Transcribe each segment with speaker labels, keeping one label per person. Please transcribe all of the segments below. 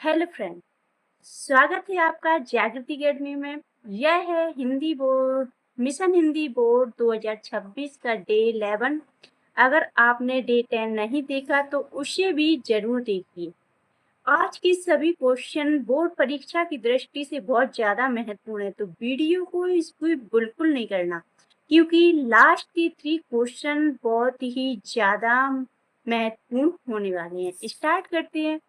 Speaker 1: Hello friend, स्वागत है आपका जागृति अकेडमी में। यह है Hindi board mission Hindi board 2026 का डे 11। अगर आपने डे 10 नहीं देखा तो उसे भी जरूर देखिए। आज की सभी क्वेश्चन बोर्ड परीक्षा की दृष्टि से बहुत ज़्यादा महत्वपूर्ण है, तो वीडियो को स्किप बिल्कुल नहीं करना, क्योंकि लास्ट की 3 क्वेश्चन बहुत ही ज़्यादा महत्वपूर्ण होने वाले हैं। स्टार्ट करते हैं।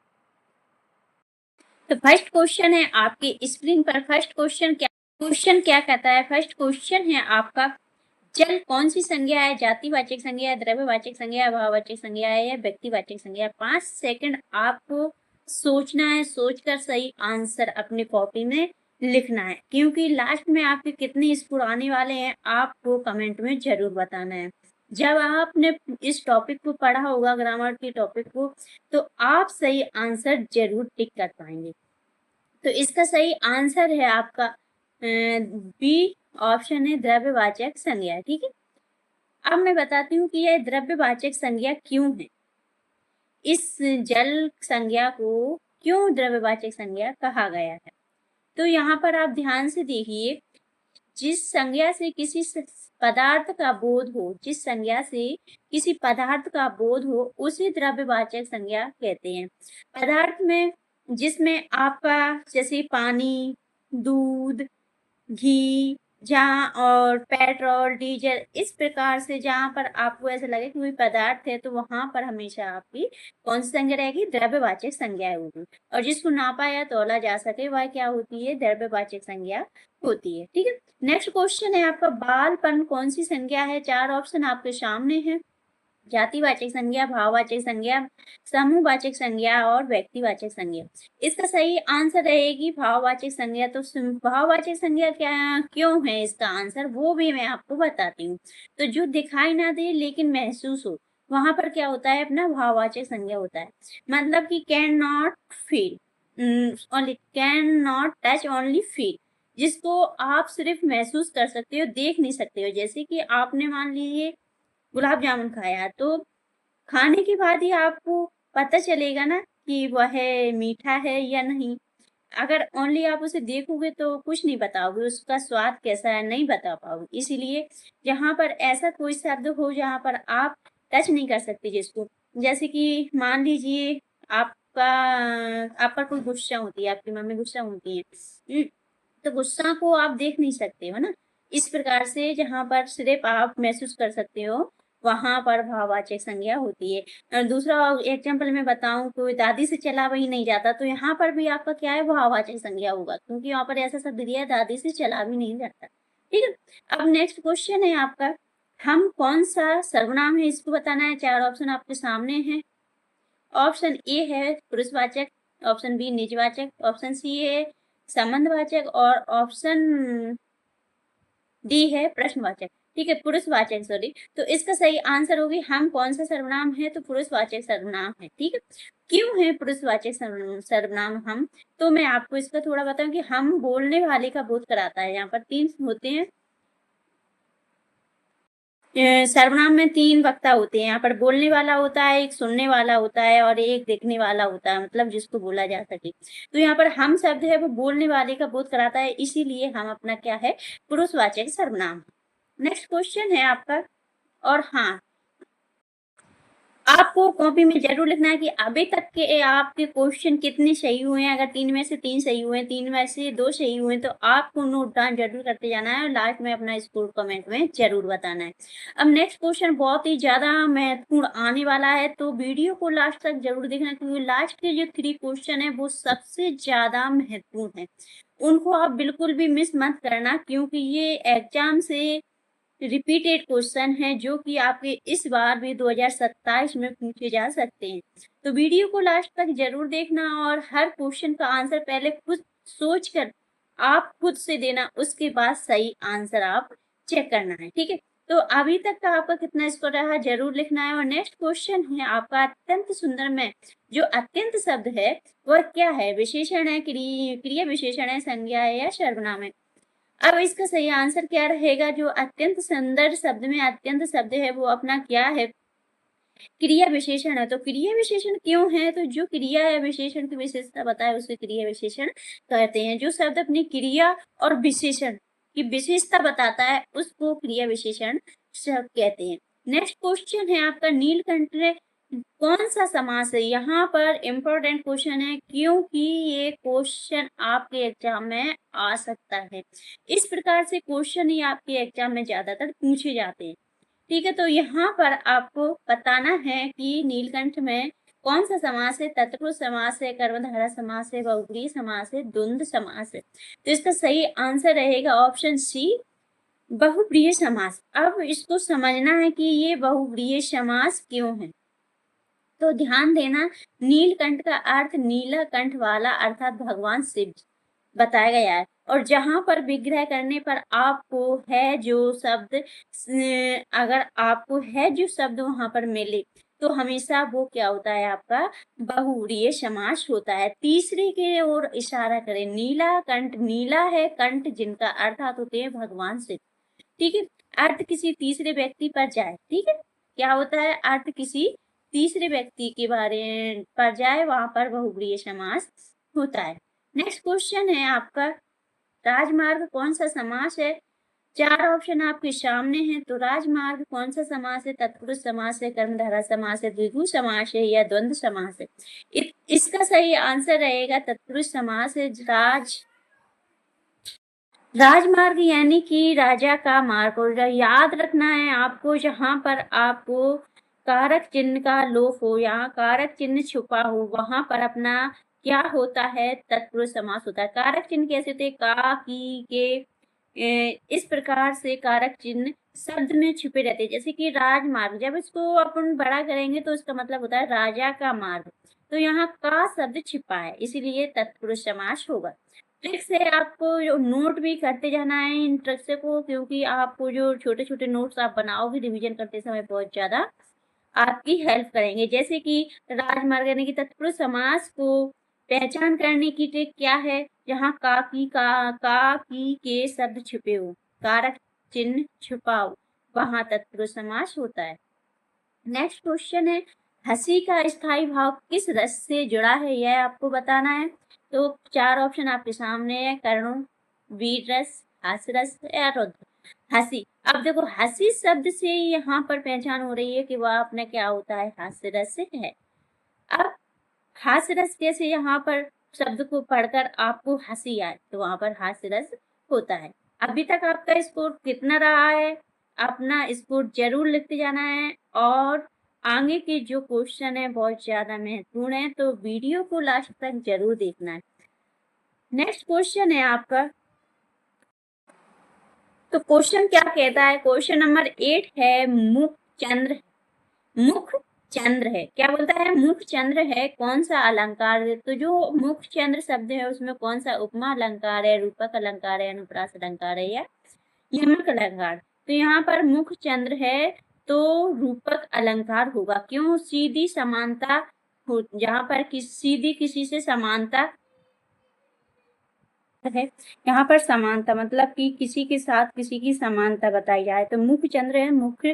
Speaker 1: तो फर्स्ट क्वेश्चन है आपके स्क्रीन पर। फर्स्ट क्वेश्चन क्या कहता है? फर्स्ट क्वेश्चन है आपका, जल कौन सी संज्ञा है? जातिवाचक संज्ञा है, द्रव्यवाचक संज्ञा है, भाववाचक संज्ञा है या व्यक्तिवाचक संज्ञा है? 5 सेकंड आपको सोचना है, सोचकर सही आंसर अपने कॉपी में लिखना है, क्योंकि लास्ट में आपके कितने स्कोर आने वाले हैं आपको कमेंट में जरूर बताना है। जब आपने इस टॉपिक को पढ़ा होगा, ग्रामर के टॉपिक को, तो आप सही आंसर जरूर टिक कर पाएंगे। तो इसका सही आंसर है आपका बी ऑप्शन है, द्रव्यवाचक संज्ञा। ठीक है, अब मैं बताती हूँ कि यह द्रव्यवाचक संज्ञा क्यों है। इस जल संज्ञा को क्यों द्रव्यवाचक संज्ञा कहा गया है? तो यहाँ पर आप ध्यान से देखिए, जिस संज्ञा से किसी पदार्थ का बोध हो, जिस संज्ञा से किसी पदार्थ का बोध हो, उसे द्रव्यवाचक संज्ञा कहते हैं। पदार्थ में जिसमें आपका जैसे पानी, दूध, घी, जहाँ और पेट्रोल, डीजल, इस प्रकार से जहाँ पर आपको ऐसा लगे कि कोई पदार्थ है, तो वहां पर हमेशा आपकी कौन सी संज्ञा रहेगी? द्रव्यवाचक संज्ञा होगी। और जिसको नापा या तोला जा सके वह क्या होती है? द्रव्यवाचक संज्ञा होती है। ठीक है, नेक्स्ट क्वेश्चन है आपका, बालपन कौन सी संज्ञा है? 4 ऑप्शन आपके सामने है। जातिवाचक संज्ञा, भाववाचक संज्ञा, समूहवाचक संज्ञा और व्यक्तिवाचक संज्ञा। इसका सही आंसर रहेगी भाववाचक संज्ञा। तो भाववाचक संज्ञा क्या क्यों है इसका आंसर, वो भी मैं आपको बताती हूँ। तो जो दिखाई ना दे लेकिन महसूस हो, वहां पर क्या होता है? अपना भाववाचक संज्ञा होता है। मतलब कि can not feel, only can not touch, only feel, जिसको आप सिर्फ महसूस कर सकते हो, देख नहीं सकते हो। जैसे कि आपने मान लीजिए गुलाब जामुन खाया, तो खाने के बाद ही आपको पता चलेगा ना कि वह मीठा है या नहीं। अगर ओनली आप उसे देखोगे तो कुछ नहीं बताओगे, उसका स्वाद कैसा है नहीं बता पाओगे। इसीलिए जहाँ पर ऐसा कोई शब्द हो जहाँ पर आप टच नहीं कर सकते जिसको, जैसे कि मान लीजिए आपका आप पर कोई गुस्सा होती है, आपकी मम्मी गुस्सा होती है, तो गुस्सा को आप देख नहीं सकते हो ना। इस प्रकार से जहाँ पर सिर्फ आप महसूस कर सकते हो, वहां पर भाववाचक संज्ञा होती है। और दूसरा एग्जाम्पल मैं बताऊं, कोई दादी से चला भी नहीं जाता, तो यहाँ पर भी आपका क्या है? भाववाचक संज्ञा होगा, क्योंकि यहाँ पर ऐसा शब्द दिया है, दादी से चला भी नहीं जाता। ठीक है, अब नेक्स्ट क्वेश्चन है आपका, हम कौन सा सर्वनाम है इसको बताना है। 4 ऑप्शन आपके सामने है। ऑप्शन ए है पुरुषवाचक, ऑप्शन बी निजवाचक, ऑप्शन सी है संबंधवाचक और ऑप्शन डी है प्रश्नवाचक। ठीक है, पुरुषवाचक, सॉरी। तो इसका सही आंसर होगी हम कौन सा सर्वनाम है? तो पुरुषवाचक सर्वनाम है। ठीक है, क्यों है पुरुषवाचक सर्वनाम हम? तो मैं आपको इसका थोड़ा बताऊं कि हम बोलने वाले का बोध कराता है। यहाँ पर 3 होते हैं, सर्वनाम में 3 वक्ता होते हैं। यहाँ पर बोलने वाला होता है, एक सुनने वाला होता है और एक देखने वाला होता है, मतलब जिसको बोला जा सके। तो यहाँ पर हम शब्द है वो बोलने वाले का बोध कराता है, इसीलिए हम अपना क्या है? पुरुषवाचक सर्वनाम। नेक्स्ट क्वेश्चन है आपका, और हाँ, आपको कॉपी में जरूर लिखना है कि अभी तक के आपके क्वेश्चन कितने सही हुए हैं। अगर 3 में से 3 सही हुए हैं, 3 में से 2 सही हुए हैं, तो आपको नोट डाउन जरूर करते जाना है और लास्ट में अपना स्कोर कमेंट में जरूर बताना है। अब नेक्स्ट क्वेश्चन बहुत ही ज्यादा महत्वपूर्ण आने वाला है, तो वीडियो को लास्ट तक जरूर देखना, क्योंकि लास्ट के जो 3 क्वेश्चन है वो सबसे ज्यादा महत्वपूर्ण है। उनको आप बिल्कुल भी मिस मत करना, क्योंकि ये एग्जाम से रिपीटेड क्वेश्चन है जो कि आपके इस बार भी 2027 में पूछे जा सकते हैं। तो वीडियो को लास्ट तक जरूर देखना और हर क्वेश्चन का आंसर पहले खुद सोचकर आप खुद से देना, उसके बाद सही आंसर आप चेक करना है। ठीक है, तो अभी तक का आपका कितना स्कोर रहा जरूर लिखना है। और नेक्स्ट क्वेश्चन है आपका, अत्यंत सुंदर में जो अत्यंत शब्द है वह क्या है? विशेषण है, क्रिया विशेषण है, संज्ञा है या सर्वनाम है? अब इसका सही आंसर क्या रहेगा? जो अत्यंत सुंदर शब्द में अत्यंत शब्द है वो अपना क्या है? क्रिया विशेषण है। तो क्रिया विशेषण क्यों है? तो जो क्रिया है विशेषण की विशेषता बताए उसे क्रिया विशेषण कहते हैं। जो शब्द अपनी क्रिया और विशेषण की विशेषता बताता है उसको क्रिया विशेषण शब्द कहते हैं। नेक्स्ट क्वेश्चन है आपका नीलकंठ कौन सा समास है? यहाँ पर इम्पोर्टेंट क्वेश्चन है क्योंकि ये क्वेश्चन आपके एग्जाम में आ सकता है। इस प्रकार से क्वेश्चन ही आपके एग्जाम में ज्यादातर पूछे जाते हैं। ठीक है, तो यहाँ पर आपको बताना है कि नीलकंठ में कौन सा समास है? तत्पुरुष समास है, कर्मधारय समास है, बहुब्रीहि समास है, द्वंद्व समास है। तो इसका सही आंसर रहेगा ऑप्शन सी, बहुब्रीहि समास। अब इसको समझना है कि ये बहुब्रीहि समास क्यों है। तो ध्यान देना, नीलकंठ का अर्थ नीला कंठ वाला अर्थात भगवान शिव बताया गया है। और जहां पर विग्रह करने पर आपको है जो शब्द, अगर आपको है जो शब्द वहां पर मिले तो हमेशा वो क्या होता है? आपका बहुव्रीहि समास होता है। तीसरे के ओर इशारा करें, नीला कंठ, नीला है कंठ जिनका अर्थात होते हैं भगवान शिव। ठीक है, अर्थ किसी तीसरे व्यक्ति पर जाए। ठीक है, क्या होता है? अर्थ किसी तीसरे व्यक्ति के बारे पर जाए वहां पर बहुव्रीहि समास होता है। नेक्स्ट क्वेश्चन है आपका, राजमार्ग कौन सा समास है? चार ऑप्शन आपके सामने हैं। तो राजमार्ग कौन सा समास है? तत्पुरुष समास है, कर्मधारय समास है, द्विगु समास है या द्वंद्व समास है? इसका सही आंसर रहेगा तत्पुरुष समास है। राजमार्ग यानी कि राजा का मार्ग। और याद रखना है आपको, जहां पर आपको कारक चिन्ह का लोप हो या कारक चिन्ह छुपा हो वहां पर अपना क्या होता है? तत्पुरुष समास होता है। कारक चिन्ह कैसे होते? का, की, के, इस प्रकार से कारक चिन्ह शब्द में छुपे रहते हैं। जैसे कि राजमार्ग, जब इसको अपन बड़ा करेंगे तो इसका मतलब होता है राजा का मार्ग। तो यहाँ का शब्द छिपा है, इसीलिए तत्पुरुष समास होगा। ट्रिक से आपको जो नोट भी करते जाना है इन ट्रिक से को, क्योंकि आपको जो छोटे छोटे नोट्स आप बनाओगे रिवीजन करते समय बहुत ज्यादा आपकी हेल्प करेंगे। जैसे कि राजमार्ग यानी कि तत्पुरुष समास को पहचान करने की ट्रिक क्या है? जहाँ का की के शब्द छुपे हो, कारक चिन्ह छुपाओ, वहां तत्पुरुष समास होता है। नेक्स्ट क्वेश्चन है, हंसी का स्थायी भाव किस रस से जुड़ा है? यह आपको बताना है। तो चार ऑप्शन आपके सामने है, करुण, वीर रस, हास्य रस या रुद्र। हंसी, अब देखो हंसी शब्द से यहाँ पर पहचान हो रही है कि वह अपने क्या होता है? हास्य रस से है। अब हास्य रस कैसे? यहाँ पर शब्द को पढ़कर आपको हंसी आए तो वहां पर हास्य रस होता है। अभी तक आपका स्कोर कितना रहा है? अपना स्कोर जरूर लिखते जाना है और आगे के जो क्वेश्चन है बहुत ज्यादा महत्वपूर्ण है, तो वीडियो को लास्ट तक जरूर देखना है। नेक्स्ट क्वेश्चन है आपका, तो क्वेश्चन क्या कहता है? क्वेश्चन नंबर 8 है, मुख चंद्र, मुख चंद्र है। क्या बोलता है? मुख चंद्र है, कौन सा अलंकार है? तो जो मुख चंद्र शब्द है उसमें कौन सा उपमा अलंकार है, रूपक अलंकार है, अनुप्रास अलंकार है या यमक अलंकार? तो यहाँ पर मुख चंद्र है तो रूपक अलंकार होगा। क्यों? सीधी समानता हो, जहां पर सीधी किसी से समानता है, यहाँ पर समानता मतलब कि किसी के साथ किसी की समानता बताई जाए तो मुख चंद्र है। मुख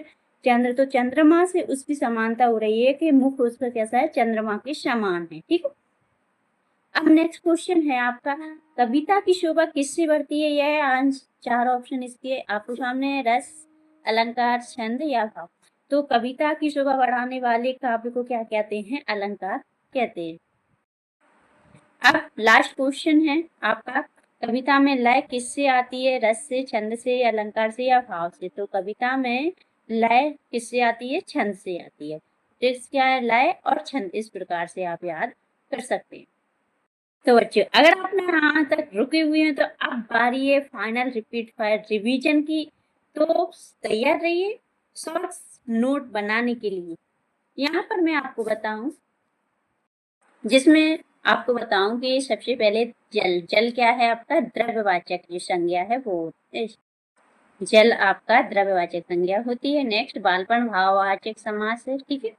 Speaker 1: चंद्र तो चंद्रमा से उसकी समानता हो रही है कि मुख उसका कैसा है? चंद्रमा के समान है। ठीक है, अब नेक्स्ट क्वेश्चन है आपका, कविता की शोभा किससे बढ़ती है? यह चार ऑप्शन इसके आपके सामने है, रस, अलंकार, छंद या भाव। तो कविता की शोभा बढ़ाने वाले काव्य को क्या कहते हैं? अलंकार कहते हैं। अब लास्ट क्वेश्चन है आपका, कविता में लय किससे आती है? रस से, छंद से, अलंकार से या भाव से? तो कविता में लय किससे आती है? छंद से आती है। टेक्स्ट क्या है? लय और छंद। इस प्रकार से आप याद कर सकते हैं। तो बच्चों, अगर आपने यहाँ तक रुके हुए हैं तो अब बारी है फाइनल रिपीट फायर रिवीजन की। तो तैयार रहिए शॉर्ट नोट बनाने के लिए। यहाँ पर मैं आपको बताऊं, जिसमें आपको बताऊं कि सबसे पहले जल, जल क्या है? आपका द्रव्यवाचक जो संज्ञा है वो जल आपका द्रव्यवाचक संज्ञा होती है। नेक्स्ट बालपन भाववाचक समास है। ठीक है,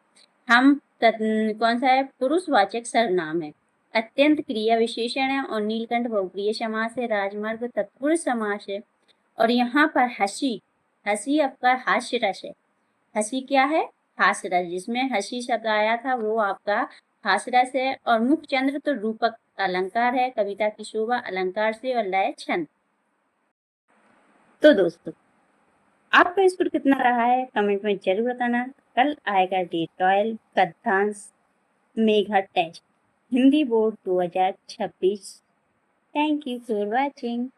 Speaker 1: हम कौन सा है? पुरुषवाचक सर्वनाम है। अत्यंत क्रिया विशेषण है और नीलकंठ बहुप्रिय समास है। राजमार्ग तत्पुरुष समास है। और यहाँ पर हंसी, हंसी आपका हास्य रस है। हंसी क्या है? हास्यरस, जिसमें हंसी शब्द आया था वो आपका हास्यरस है। और मुख चंद्र तो रूपक अलंकार है, कविता की शोभा अलंकार से और लय छंद। तो दोस्तों, आपका स्कोर कितना रहा है कमेंट में जरूर बताना। कल आएगा डे 12 गद्यांश mega test Hindi board 2026। Thank you for watching.